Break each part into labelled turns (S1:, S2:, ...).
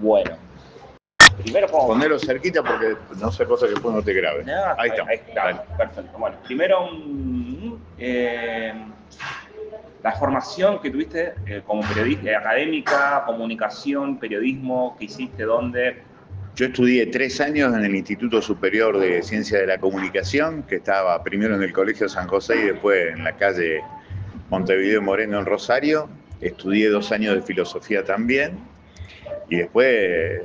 S1: Bueno, primero como...
S2: Ponelo cerquita porque no sea cosa que después no te grabe.
S1: No,
S2: Ahí está.
S1: Ahí está, perfecto. Bueno, primero la formación que tuviste como periodista, académica, comunicación, periodismo, que hiciste, ¿dónde?
S2: Yo estudié 3 años en el Instituto Superior de Ciencia de la Comunicación, que estaba primero en el Colegio San José y después en la calle Montevideo Moreno en Rosario. Estudié 2 años de filosofía también y después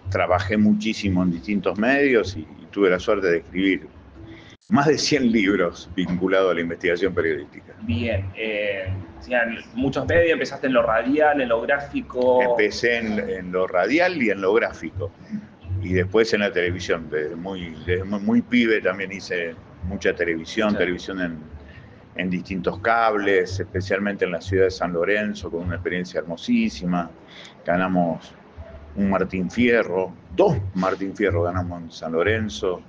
S2: trabajé muchísimo en distintos medios y tuve la suerte de escribir más de 100 libros vinculados a la investigación periodística.
S1: Bien, muchos medios, empezaste en lo radial, en lo gráfico.
S2: Empecé en lo radial y en lo gráfico. Y después en la televisión. Desde muy pibe también hice mucha televisión, en distintos cables, especialmente en la ciudad de San Lorenzo, con una experiencia hermosísima. Ganamos un Martín Fierro, 2 Martín Fierro ganamos en San Lorenzo.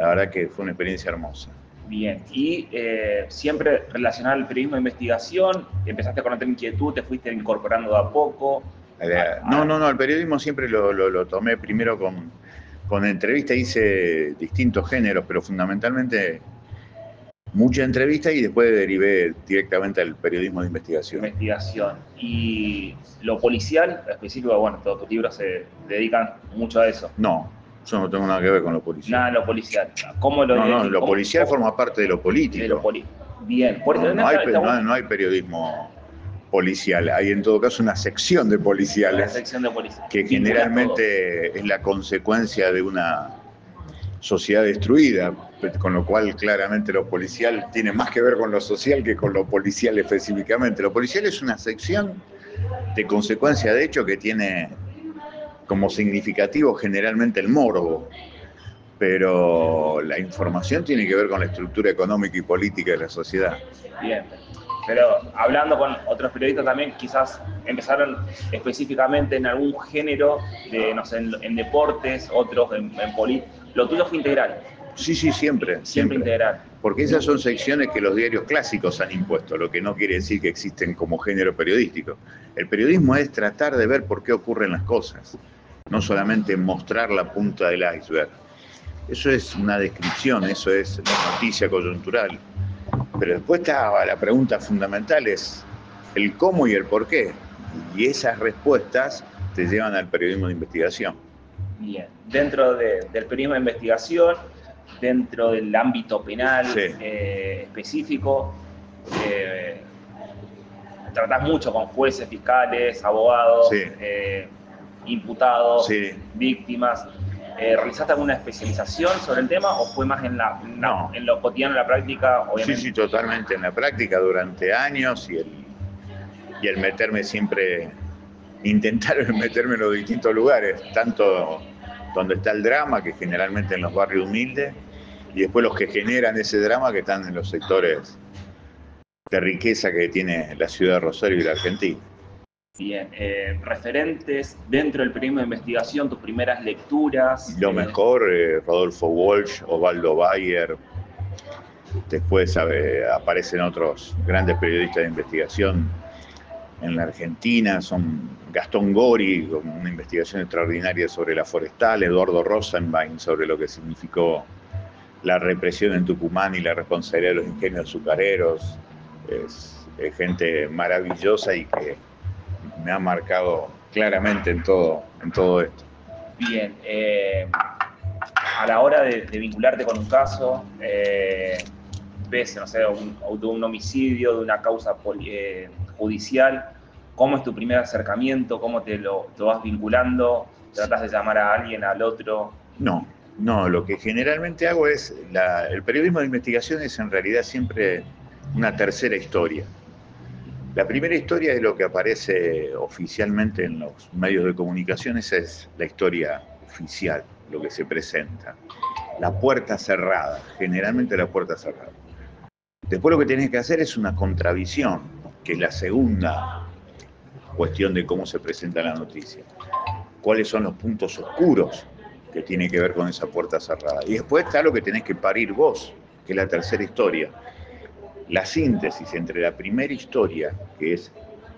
S2: La verdad que fue una experiencia hermosa.
S1: Bien, y siempre relacionado al periodismo de investigación, empezaste con otra inquietud, te fuiste incorporando de a poco.
S2: No, el periodismo siempre lo tomé primero con entrevistas, hice distintos géneros, pero fundamentalmente mucha entrevista y después derivé directamente al periodismo de investigación.
S1: Y lo policial, específico, bueno, todos tus libros se dedican mucho a eso.
S2: No, yo no tengo nada que ver con lo policial.
S1: Nada de lo policial. ¿Cómo lo
S2: lo policial forma parte de lo político.
S1: Bien.
S2: No hay periodismo policial, hay en todo caso una sección de policiales, que generalmente es la consecuencia de una sociedad destruida, con lo cual claramente lo policial tiene más que ver con lo social que con lo policial específicamente. Lo policial es una sección de consecuencia de hecho que tiene como significativo generalmente el morbo, pero la información tiene que ver con la estructura económica y política de la sociedad.
S1: Bien. Pero hablando con otros periodistas también, quizás empezaron específicamente en algún género, no sé, en deportes, otros en política. Lo tuyo fue integral.
S2: Sí, siempre.
S1: Integral.
S2: Porque esas son secciones que los diarios clásicos han impuesto, lo que no quiere decir que existen como género periodístico. El periodismo es tratar de ver por qué ocurren las cosas, no solamente mostrar la punta del iceberg. Eso es una descripción, eso es la noticia coyuntural. Pero después está la pregunta fundamental, es el cómo y el por qué. Y esas respuestas te llevan al periodismo de investigación.
S1: Bien, dentro del periodismo de investigación, dentro del ámbito penal específico, tratás mucho con jueces, fiscales, abogados, imputados, víctimas. ¿Realizaste alguna especialización sobre el tema o fue más en lo cotidiano, en la práctica? Obviamente?
S2: Sí, totalmente en la práctica durante años y el meterme siempre, intentar meterme en los distintos lugares, tanto donde está el drama, que generalmente en los barrios humildes, y después los que generan ese drama que están en los sectores de riqueza que tiene la ciudad de Rosario y la Argentina.
S1: Bien, referentes dentro del periodismo de investigación, tus primeras lecturas.
S2: Lo mejor, Rodolfo Walsh, Osvaldo Bayer. Después aparecen otros grandes periodistas de investigación en la Argentina, son Gastón Gori, con una investigación extraordinaria sobre la forestal, Eduardo Rosenbein sobre lo que significó la represión en Tucumán y la responsabilidad de los ingenios azucareros. Es gente maravillosa y que me ha marcado claramente en todo esto.
S1: Bien, a la hora de vincularte con un caso, ves, no sé, de un homicidio, de una causa judicial, ¿cómo es tu primer acercamiento? ¿Cómo te lo vas vinculando? ¿Tratás de llamar a alguien, al otro?
S2: No, lo que generalmente hago es, el periodismo de investigación es en realidad siempre una tercera historia. La primera historia es lo que aparece oficialmente en los medios de comunicación, esa es la historia oficial, lo que se presenta. La puerta cerrada, generalmente la puerta cerrada. Después lo que tenés que hacer es una contravisión, que es la segunda cuestión de cómo se presenta la noticia. ¿Cuáles son los puntos oscuros que tienen que ver con esa puerta cerrada? Y después está lo que tenés que parir vos, que es la tercera historia. La síntesis entre la primera historia, que es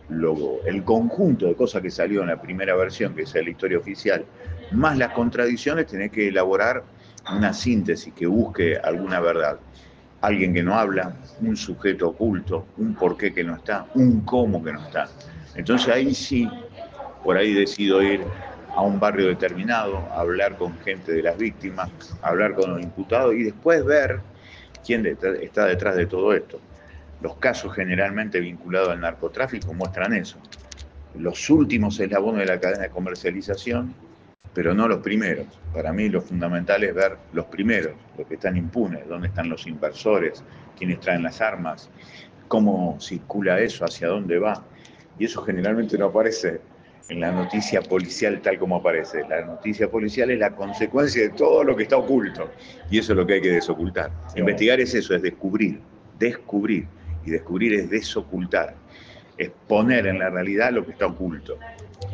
S2: el conjunto de cosas que salió en la primera versión, que es la historia oficial, más las contradicciones, tenés que elaborar una síntesis que busque alguna verdad. Alguien que no habla, un sujeto oculto, un porqué que no está, un cómo que no está. Entonces ahí sí, por ahí decido ir a un barrio determinado, hablar con gente de las víctimas, hablar con los imputados y después ver quién está detrás de todo esto. Los casos generalmente vinculados al narcotráfico muestran eso. Los últimos eslabones de la cadena de comercialización, pero no los primeros. Para mí lo fundamental es ver los primeros, los que están impunes, dónde están los inversores, quiénes traen las armas, cómo circula eso, hacia dónde va. Y eso generalmente no aparece en la noticia policial tal como aparece. La noticia policial es la consecuencia de todo lo que está oculto. Y eso es lo que hay que desocultar. Sí, investigar es eso, es descubrir. Y descubrir es desocultar. Es poner en la realidad lo que está oculto.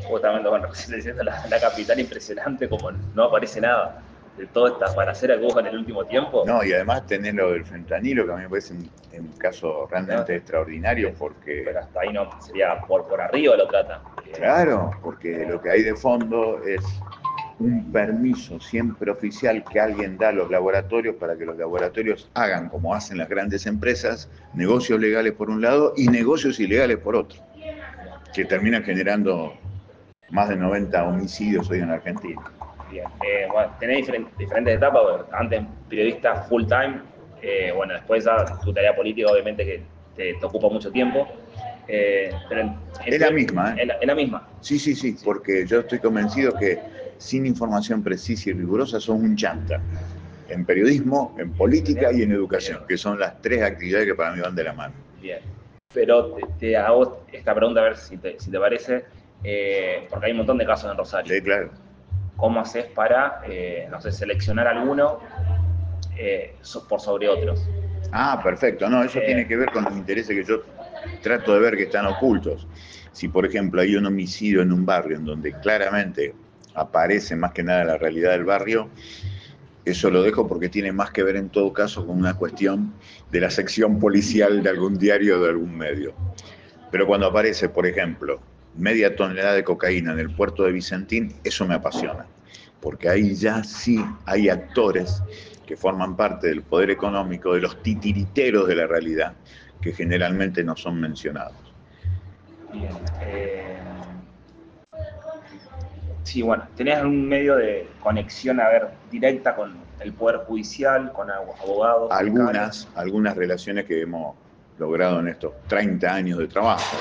S1: Justamente, bueno, recién diciendo la capital, impresionante como no aparece nada de toda esta balacera que hubo en el último tiempo.
S2: No, y además tener lo del fentanilo, que a mí me parece un caso realmente extraordinario, porque...
S1: Pero hasta ahí no, sería por arriba lo trata.
S2: Claro, porque lo que hay de fondo es un permiso siempre oficial que alguien da a los laboratorios para que los laboratorios hagan, como hacen las grandes empresas, negocios legales por un lado y negocios ilegales por otro, que terminan generando más de 90 homicidios hoy en Argentina.
S1: Bien, bueno, tenés diferentes etapas, antes periodista full time, bueno, después ya tu tarea política obviamente que te ocupa mucho tiempo. Pero
S2: es la misma, ¿eh?
S1: Es la misma.
S2: Sí, porque yo estoy convencido que sin información precisa y rigurosa son un chanta. En periodismo, en política y en educación, que son las tres actividades que para mí van de la mano.
S1: Bien, pero te hago esta pregunta a ver si te parece, porque hay un montón de casos en Rosario.
S2: Sí, claro.
S1: ¿Cómo haces para, no sé, seleccionar alguno por sobre otros?
S2: Ah, perfecto. No, eso tiene que ver con los intereses que yo trato de ver que están ocultos. Si, por ejemplo, hay un homicidio en un barrio en donde claramente aparece más que nada la realidad del barrio, eso lo dejo porque tiene más que ver en todo caso con una cuestión de la sección policial de algún diario o de algún medio. Pero cuando aparece, por ejemplo, media tonelada de cocaína en el puerto de Vicentín, eso me apasiona, porque ahí ya sí hay actores que forman parte del poder económico, de los titiriteros de la realidad, que generalmente no son mencionados.
S1: Bien. Sí, bueno, ¿tenés algún medio de conexión, a ver, directa con el Poder Judicial, con abogados?
S2: Algunas relaciones que hemos logrado en estos 30 años de trabajo.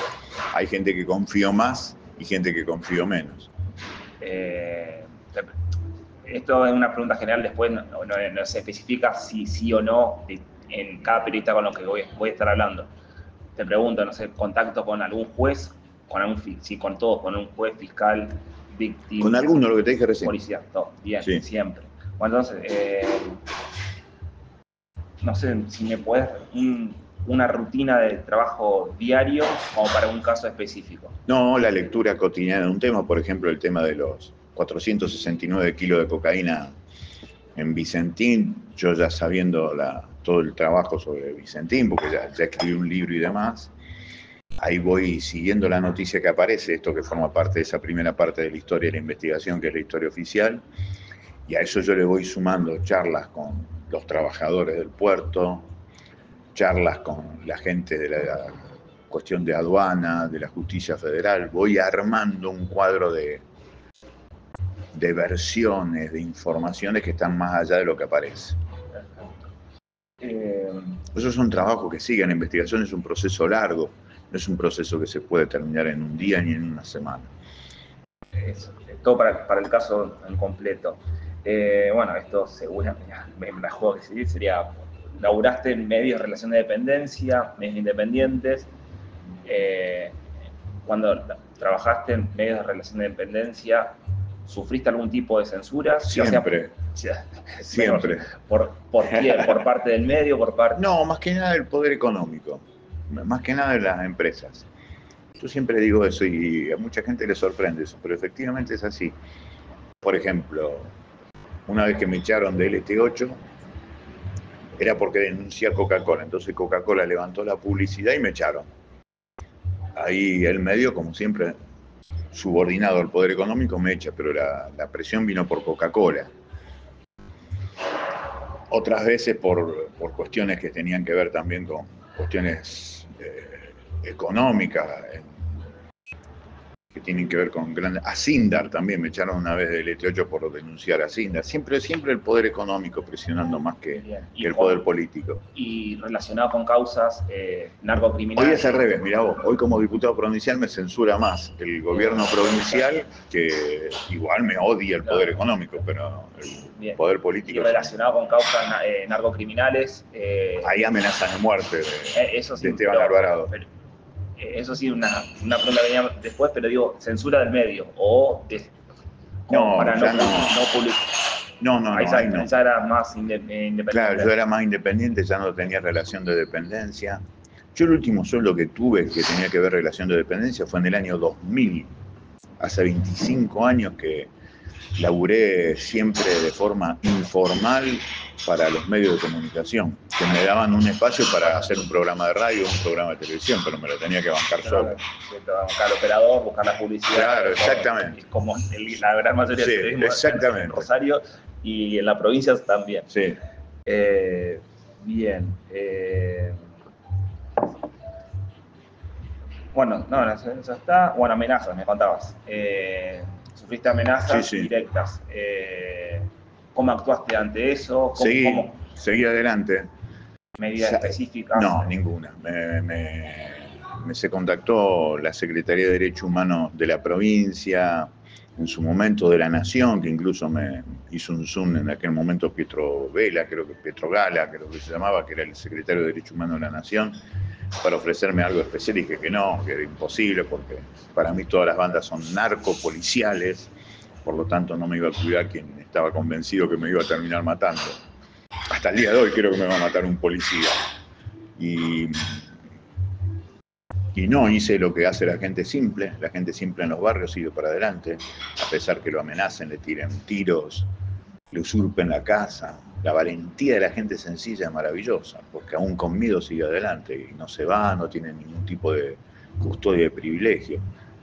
S2: Hay gente que confío más y gente que confío menos.
S1: Esto es una pregunta general, después no se especifica si sí o no en cada periodista con lo que voy a estar hablando. Te pregunto, no sé, contacto con algún juez, con todos, con un juez, fiscal, víctima.
S2: Con alguno, lo que te dije recién.
S1: Policía, todo, bien,
S2: sí.
S1: Siempre. Bueno, entonces, no sé si me puedes una rutina de trabajo diario como para un caso específico.
S2: No, la lectura cotidiana de un tema, por ejemplo, el tema de los 469 kilos de cocaína en Vicentín, yo ya sabiendo todo el trabajo sobre Vicentín, porque ya escribí un libro y demás, ahí voy siguiendo la noticia que aparece, esto que forma parte de esa primera parte de la historia de la investigación, que es la historia oficial, y a eso yo le voy sumando charlas con los trabajadores del puerto, charlas con la gente de la cuestión de aduana, de la justicia federal, voy armando un cuadro de versiones, de informaciones que están más allá de lo que aparece. Esos son trabajos que siguen, la investigación es un proceso largo, no es un proceso que se puede terminar en un día ni en una semana.
S1: Todo para el caso en completo. Bueno, esto seguramente, me la juego que seguir, sería, laburaste en medios de relación de dependencia, medios independientes. Cuando trabajaste en medios de relación de dependencia, ¿sufriste algún tipo de censura?
S2: Siempre. Siempre.
S1: ¿Por qué? ¿Por parte del medio?
S2: No, más que nada del poder económico, más que nada de las empresas. Yo siempre digo eso y a mucha gente le sorprende eso, pero efectivamente es así. Por ejemplo, una vez que me echaron de LT8, era porque denuncié a Coca-Cola. Entonces Coca-Cola levantó la publicidad y me echaron. ahí el medio, como siempre, subordinado al poder económico, me echa, pero la presión vino por Coca-Cola. Otras veces por cuestiones que tenían que ver también con cuestiones económicas, que tienen que ver con grandes... A Sindar también me echaron una vez del ET8 por denunciar a Sindar. Siempre el poder económico presionando más que el poder político.
S1: Y relacionado con causas narcocriminales.
S2: Hoy es al revés, mirá vos, hoy como diputado provincial me censura más el gobierno provincial, que igual me odia el poder económico, pero el poder político...
S1: Y relacionado con causas narcocriminales...
S2: Hay amenazas de muerte de Esteban Alvarado.
S1: Eso sí, una pregunta que venía después, pero digo, censura del medio, o para no publicar.
S2: No.
S1: Ya era más independiente.
S2: Claro, yo era más independiente, ya no tenía relación de dependencia. Yo el último sueldo que tuve que tenía que ver relación de dependencia fue en el año 2000, hace 25 años que laburé siempre de forma informal para los medios de comunicación, que me daban un espacio para hacer un programa de radio, un programa de televisión, pero me lo tenía que bancar solo.
S1: Buscar al operador, buscar la publicidad.
S2: Claro, exactamente.
S1: Como la gran mayoría
S2: sí,
S1: del periodismo
S2: exactamente.
S1: En Rosario y en las provincias también.
S2: Sí.
S1: Bien. Bueno, no, eso está. Bueno, amenazas, me contabas. Sufriste amenazas directas. ¿Cómo actuaste ante eso?
S2: Seguí adelante.
S1: ¿Medidas específicas?
S2: No, ninguna. Se contactó la Secretaría de Derechos Humanos de la provincia, en su momento de la Nación, que incluso me hizo un Zoom en aquel momento Pietro Gala, creo que se llamaba, que era el secretario de Derechos Humanos de la Nación, para ofrecerme algo especial. Y dije que no, que era imposible, porque para mí todas las bandas son narcopoliciales, por lo tanto no me iba a cuidar quien estaba convencido que me iba a terminar matando. Hasta el día de hoy creo que me va a matar un policía. Y no hice lo que hace la gente simple en los barrios sigue para adelante, a pesar que lo amenacen, le tiren tiros, le usurpen la casa. La valentía de la gente sencilla es maravillosa, porque aún con miedo sigue adelante y no se va, no tiene ningún tipo de custodia de privilegio.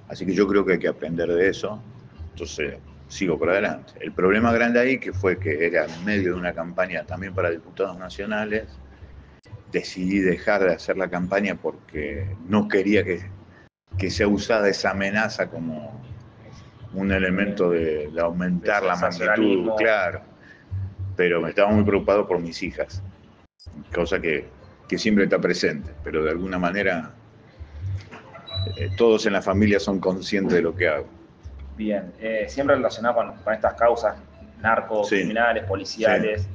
S2: Así que yo creo que hay que aprender de eso, entonces sigo por adelante. El problema grande ahí que fue que era en medio de una campaña también para diputados nacionales. Decidí dejar de hacer la campaña porque no quería que sea usada esa amenaza como un elemento de aumentar la magnitud, claro. Pero me estaba muy preocupado por mis hijas, cosa que siempre está presente, pero de alguna manera todos en la familia son conscientes de lo que hago.
S1: Bien, siempre relacionado con estas causas narcocriminales, policiales.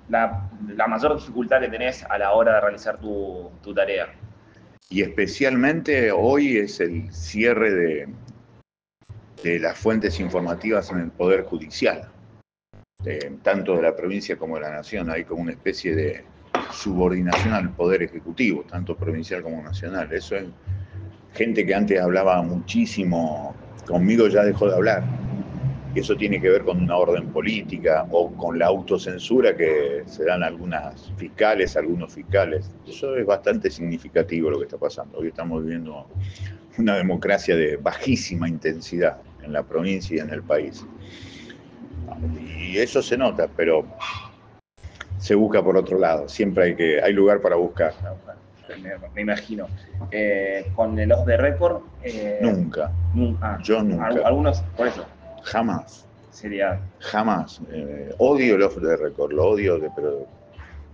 S1: La mayor dificultad que tenés a la hora de realizar tu tarea.
S2: Y especialmente hoy es el cierre de las fuentes informativas en el Poder Judicial, tanto de la provincia como de la Nación. Hay como una especie de subordinación al Poder Ejecutivo, tanto provincial como nacional. Eso es gente que antes hablaba muchísimo, conmigo ya dejó de hablar. Y eso tiene que ver con una orden política o con la autocensura que se dan algunos fiscales. Eso es bastante significativo lo que está pasando. Hoy estamos viviendo una democracia de bajísima intensidad en la provincia y en el país. Y eso se nota, pero se busca por otro lado. Siempre hay lugar para buscar.
S1: Me imagino. ¿Con el off the record?
S2: Nunca. Yo nunca.
S1: Algunos, por eso.
S2: Jamás.
S1: Sería...
S2: Jamás. Odio el off the record, lo odio, pero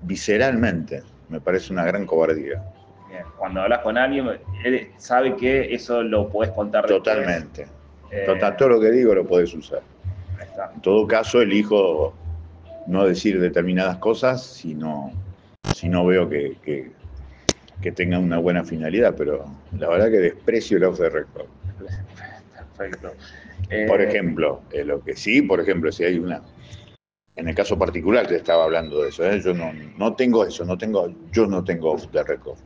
S2: visceralmente. Me parece una gran cobardía.
S1: Bien. Cuando hablas con alguien, él sabe que eso lo podés contar después.
S2: Totalmente. Todo lo que digo lo podés usar. En todo caso, elijo no decir determinadas cosas si no veo que tengan una buena finalidad, pero la verdad que desprecio el off the record.
S1: Perfecto.
S2: Por ejemplo, lo que sí, por ejemplo, si hay una... En el caso particular te estaba hablando de eso, yo no tengo eso, yo no tengo off the record.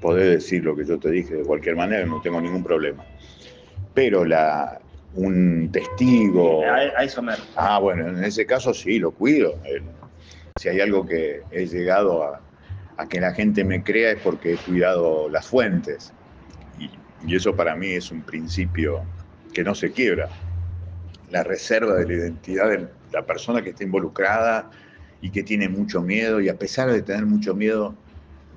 S2: Podés decir lo que yo te dije de cualquier manera, no tengo ningún problema. Pero un testigo...
S1: A eso me refiero.
S2: Bueno, en ese caso sí, lo cuido. Si hay algo que he llegado a a que la gente me crea es porque he cuidado las fuentes. Y eso para mí es un principio que no se quiebra. La reserva de la identidad de la persona que está involucrada y que tiene mucho miedo, y a pesar de tener mucho miedo,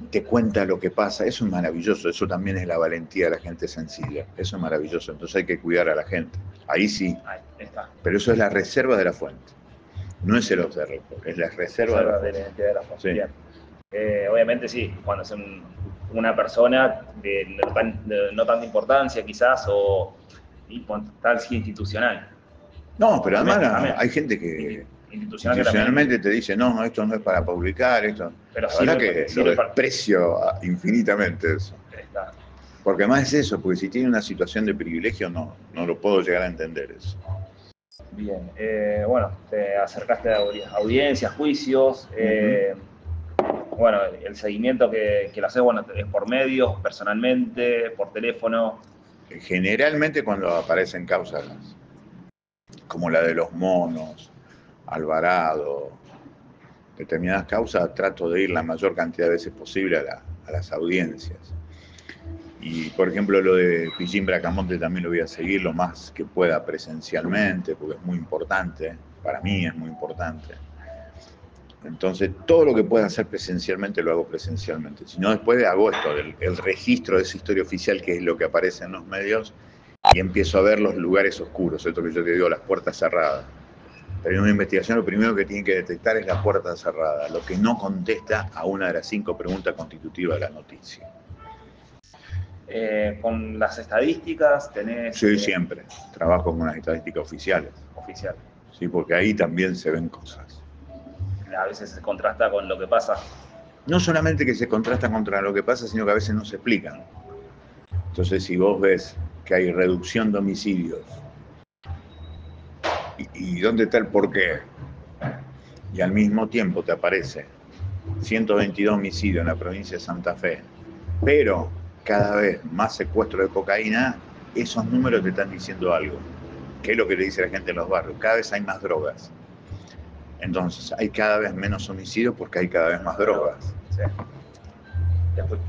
S2: te cuenta lo que pasa. Eso es maravilloso, eso también es la valentía de la gente sencilla. Eso es maravilloso, entonces hay que cuidar a la gente. Ahí sí.
S1: Ahí está.
S2: Pero eso es la reserva de la fuente. No es el off the record, es la reserva de la
S1: De la identidad de la fuente.
S2: Sí.
S1: Bien. Obviamente sí, cuando es una persona de no tanta importancia quizás o importancia institucional.
S2: No, pero además
S1: También.
S2: hay gente que
S1: institucionalmente
S2: te dice, no, esto no es para publicar, esto.
S1: Pero
S2: la verdad que lo desprecio infinitamente eso.
S1: Está.
S2: Porque además es eso, porque si tiene una situación de privilegio no lo puedo llegar a entender eso.
S1: Bien, bueno, te acercaste a audiencias, juicios, bueno, el seguimiento que lo haces, bueno, es por medios, personalmente, por teléfono.
S2: Generalmente cuando aparecen causas como la de los monos, Alvarado, determinadas causas, trato de ir la mayor cantidad de veces posible a las audiencias. Y, por ejemplo, lo de Pillín Bracamonte también lo voy a seguir lo más que pueda presencialmente, porque es muy importante, para mí es muy importante. Entonces, todo lo que pueda hacer presencialmente lo hago presencialmente. Si no, después hago esto, el registro de esa historia oficial, que es lo que aparece en los medios, y empiezo a ver los lugares oscuros, esto que yo te digo, las puertas cerradas. Pero en una investigación lo primero que tienen que detectar es la puerta cerrada, lo que no contesta a una de las 5 preguntas constitutivas de la noticia.
S1: Con las estadísticas tenés...
S2: Sí, siempre. Trabajo con las estadísticas oficiales.
S1: Oficial.
S2: Sí, porque ahí también se ven cosas.
S1: A veces se contrasta con lo que pasa.
S2: No solamente que se contrasta contra lo que pasa, sino que a veces no se explican. Entonces, si vos ves que hay reducción de homicidios, ¿y dónde está el porqué? Y al mismo tiempo te aparece 122 homicidios en la provincia de Santa Fe, pero cada vez más secuestro de cocaína, esos números te están diciendo algo. ¿Qué es lo que le dice la gente en los barrios? Cada vez hay más drogas. Entonces, hay cada vez menos homicidios porque hay cada vez más drogas.
S1: Sí.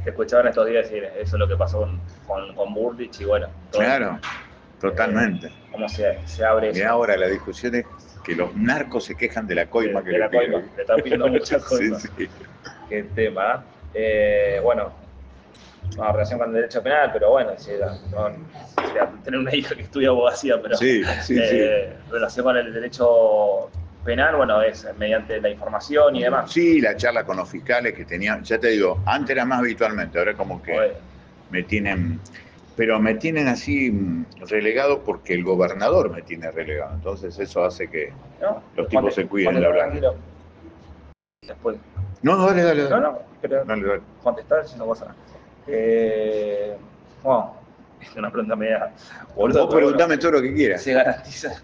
S1: Te escuchaban estos días decir, eso es lo que pasó con Burrich y bueno.
S2: Todo, claro, totalmente.
S1: ¿Cómo se abre eso?
S2: Y ahora la discusión es que los narcos se quejan de la coima que le piden.
S1: Le están pidiendo muchas cosas.
S2: Sí.
S1: Qué tema. Bueno, no, relación con el derecho penal, pero bueno, tener una hija que estudia abogacía, pero
S2: sí.
S1: relación con el derecho penal, bueno, es mediante la información y demás.
S2: Sí, la charla con los fiscales que tenían, ya te digo, antes era más habitualmente, ahora como que me tienen así relegado porque el gobernador me tiene relegado, entonces eso hace que los tipos se cuiden de hablar.
S1: Después.
S2: No, dale.
S1: No, pero
S2: dale.
S1: contestar si no pasa nada. Bueno, es una pregunta media...
S2: Vos preguntame todo lo que quieras.
S1: ¿Se garantiza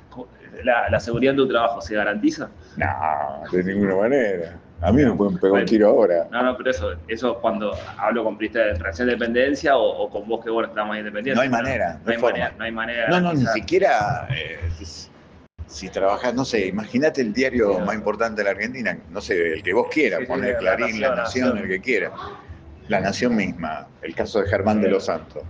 S1: la seguridad de tu trabajo? ¿Se garantiza?
S2: No, de ninguna manera. A mí me pueden pegar un tiro ahora.
S1: No, pero eso cuando hablo con periodistas de relación de dependencia o con vos que bueno estamos independientes.
S2: No hay manera.
S1: No hay manera.
S2: No, ni siquiera... si trabajás, no sé, imagínate el diario más importante de la Argentina, no sé, el que vos quieras, poner Clarín, La Nación, el que quiera. La Nación misma, el caso de Germán de los Santos.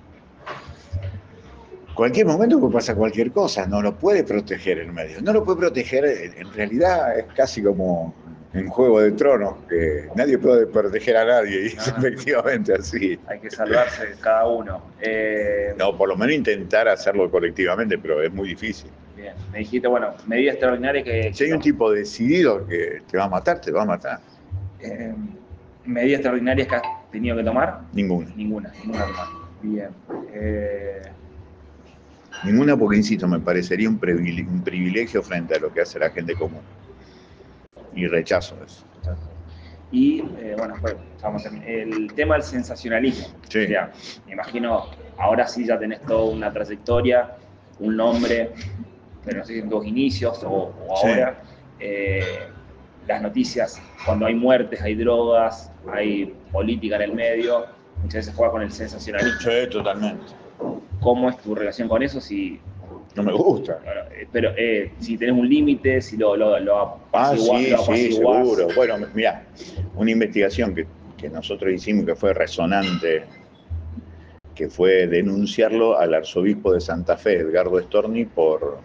S2: Cualquier momento puede pasar cualquier cosa, no lo puede proteger el medio. No lo puede proteger, en realidad es casi como en Juego de Tronos, que nadie puede proteger a nadie, y es efectivamente así.
S1: Hay que salvarse cada uno.
S2: No, por lo menos intentar hacerlo colectivamente, pero es muy difícil.
S1: Bien, me dijiste, bueno, medidas extraordinarias que...
S2: Si hay un tipo decidido que te va a matar, te va a matar.
S1: ¿Medidas extraordinarias que has tenido que tomar?
S2: Ninguna
S1: tomar. Bien.
S2: Ninguna porque, insisto, me parecería un privilegio frente a lo que hace la gente común. Y rechazo eso.
S1: Y, bueno, vamos el tema del sensacionalismo.
S2: Sí.
S1: O sea, me imagino, ahora sí ya tenés toda una trayectoria, un nombre, pero no sé si en tus inicios o ahora. Las noticias, cuando hay muertes, hay drogas, hay política en el medio, muchas veces juega con el sensacionalismo.
S2: Sí, totalmente.
S1: ¿Cómo es tu relación con eso?
S2: No me gusta.
S1: Pero si tenés un límite, si lo apaciguás.
S2: Sí, seguro. Bueno, mirá, una investigación que que nosotros hicimos, que fue resonante, que fue denunciarlo al arzobispo de Santa Fe, Edgardo Storni, por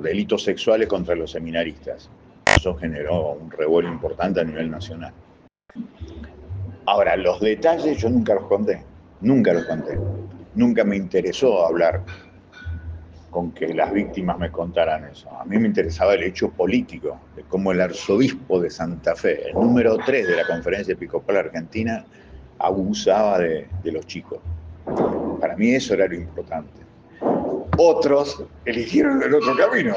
S2: delitos sexuales contra los seminaristas. Eso generó un revuelo importante a nivel nacional. Ahora, los detalles yo nunca los conté, nunca los conté. Nunca me interesó hablar con que las víctimas me contaran eso. A mí me interesaba el hecho político, de cómo el arzobispo de Santa Fe, el número 3 de la Conferencia Episcopal Argentina, abusaba de los chicos. Para mí eso era lo importante. Otros eligieron el otro camino.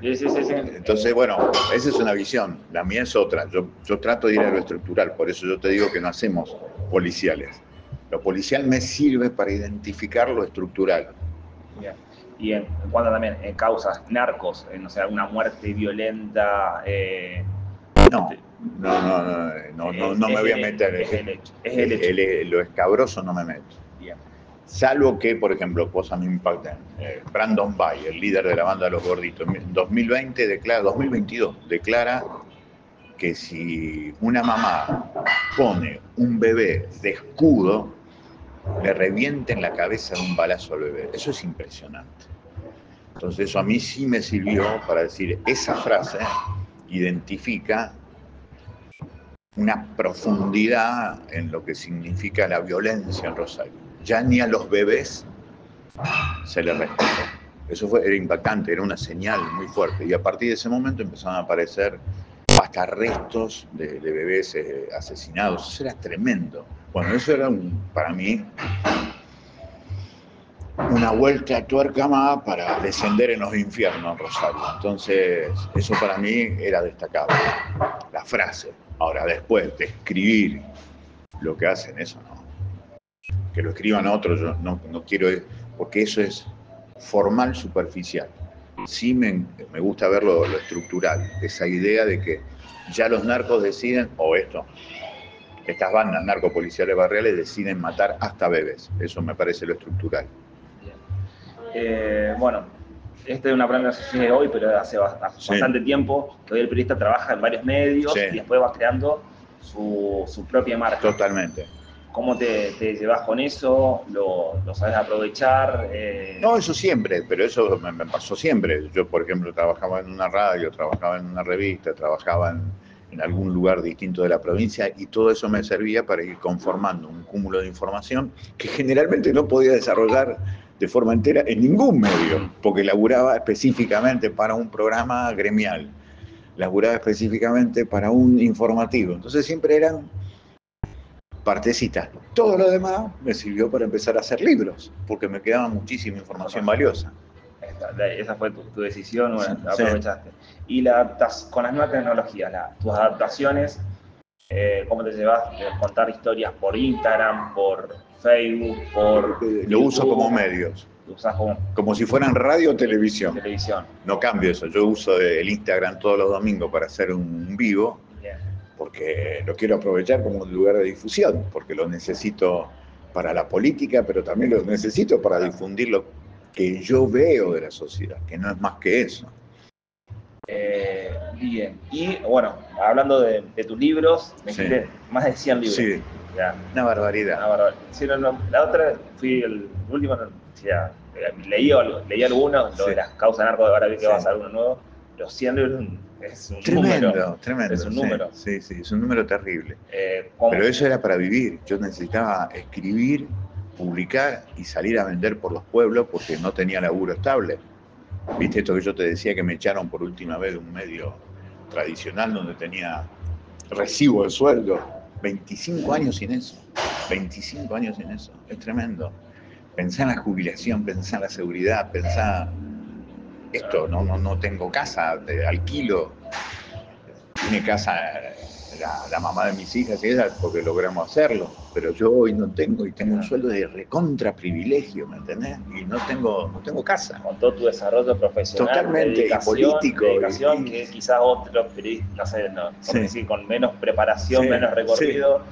S1: Sí.
S2: Entonces, bueno, esa es una visión, la mía es otra. Yo trato de ir a lo estructural, por eso yo te digo que no hacemos policiales. Lo policial me sirve para identificar lo estructural.
S1: Bien. Y en cuanto también en causas narcos, no sé, alguna muerte violenta.
S2: No me voy a meter.
S1: Es el hecho.
S2: Lo escabroso no me meto.
S1: Bien.
S2: Salvo que, por ejemplo, cosas me impactan. Brandon Bay, el líder de la banda Los Gorditos, en 2022 declara que si una mamá pone un bebé de escudo, le revienta en la cabeza de un balazo al bebé. Eso es impresionante. Entonces eso a mí sí me sirvió para decir, esa frase identifica una profundidad en lo que significa la violencia en Rosario. Ya ni a los bebés se les respetó. Eso era impactante, era una señal muy fuerte. Y a partir de ese momento empezaron a aparecer hasta restos de bebés asesinados. Eso era tremendo. Bueno, eso era para mí una vuelta a tuerca más para descender en los infiernos en Rosario. Entonces, eso para mí era destacable. La frase. Ahora, después de escribir lo que hacen, eso no. Que lo escriban otros, yo no quiero, porque eso es formal, superficial. Sí me gusta ver lo estructural, esa idea de que ya los narcos deciden, estas bandas narcopoliciales barriales deciden matar hasta bebés. Eso me parece lo estructural.
S1: Bueno, esta es una pregunta que se hoy, pero hace bastante tiempo que hoy el periodista trabaja en varios medios y después va creando su propia marca.
S2: Totalmente.
S1: ¿Cómo te llevas con eso? ¿Lo sabes aprovechar?
S2: No, eso siempre, pero eso me pasó siempre. Yo, por ejemplo, trabajaba en una radio, trabajaba en una revista, trabajaba en algún lugar distinto de la provincia y todo eso me servía para ir conformando un cúmulo de información que generalmente no podía desarrollar de forma entera en ningún medio, porque laburaba específicamente para un programa gremial, laburaba específicamente para un informativo. Entonces siempre eran partecitas. Todo lo demás me sirvió para empezar a hacer libros, porque me quedaba muchísima información valiosa.
S1: Esa fue tu decisión, bueno, la aprovechaste. Y con las nuevas tecnologías, tus adaptaciones, ¿cómo te llevas de contar historias por Instagram, por Facebook, por
S2: Lo
S1: YouTube?
S2: uso como medios.
S1: Lo usas
S2: como si fueran radio o televisión.
S1: Televisión.
S2: No cambio eso. Yo uso el Instagram todos los domingos para hacer un vivo. Bien. Porque lo quiero aprovechar como un lugar de difusión, porque lo necesito para la política, pero también lo necesito para difundir lo que yo veo de la sociedad, que no es más que eso.
S1: Bien. Y bueno, hablando de tus libros, me dijiste más de 100 libros.
S2: Sí, ya. Una barbaridad.
S1: Sí, la otra, fui el último, leí algunos, lo de las causas narco, ahora vi que va a salir uno nuevo. Los 100 libros es un número. Tremendo. Es un número.
S2: Sí, es un número terrible. Pero eso era para vivir. Yo necesitaba escribir, publicar y salir a vender por los pueblos porque no tenía laburo estable. ¿Viste esto que yo te decía que me echaron por última vez de un medio tradicional donde tenía recibo de sueldo? 25 años sin eso. 25 años sin eso. Es tremendo. Pensá en la jubilación, pensá en la seguridad, pensá... Esto, no tengo casa, alquilo. Tiene casa la mamá de mis hijas y ella porque logramos hacerlo. Pero yo hoy no tengo, y tengo un sueldo de recontra privilegio, ¿me entendés? Y no tengo casa.
S1: Con todo tu desarrollo profesional,
S2: totalmente, y político.
S1: Dedicación, que quizás otros periodistas, decir, con menos preparación, menos recorrido,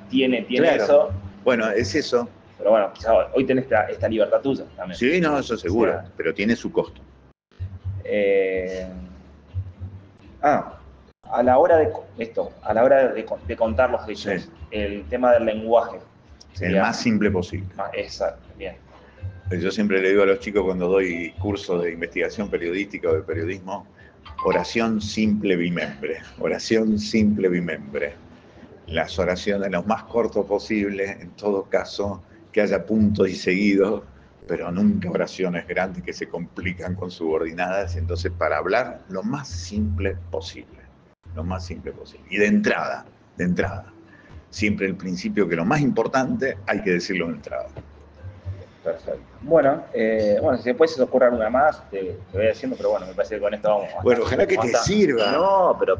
S1: tiene claro. Eso.
S2: Bueno, es eso.
S1: Pero bueno, quizás hoy tenés esta libertad tuya también.
S2: Sí, no, eso seguro, pero tiene su costo.
S1: A la hora de a la hora de contar los hechos,
S2: Sí.
S1: el tema del lenguaje.
S2: El más simple posible.
S1: Exacto, bien.
S2: Yo siempre le digo a los chicos cuando doy cursos de investigación periodística o de periodismo, oración simple bimembre, oración simple bimembre. Las oraciones lo más corto posible, en todo caso, que haya puntos y seguidos, pero nunca oraciones grandes que se complican con subordinadas. Entonces, para hablar, lo más simple posible, lo más simple posible. Y de entrada, siempre el principio que lo más importante hay que decirlo de entrada.
S1: Perfecto. Bueno, si después se te ocurre alguna más, te voy diciendo, pero bueno, me parece que con esto vamos
S2: Bueno, ojalá que te
S1: bastante.
S2: sirva.
S1: No, pero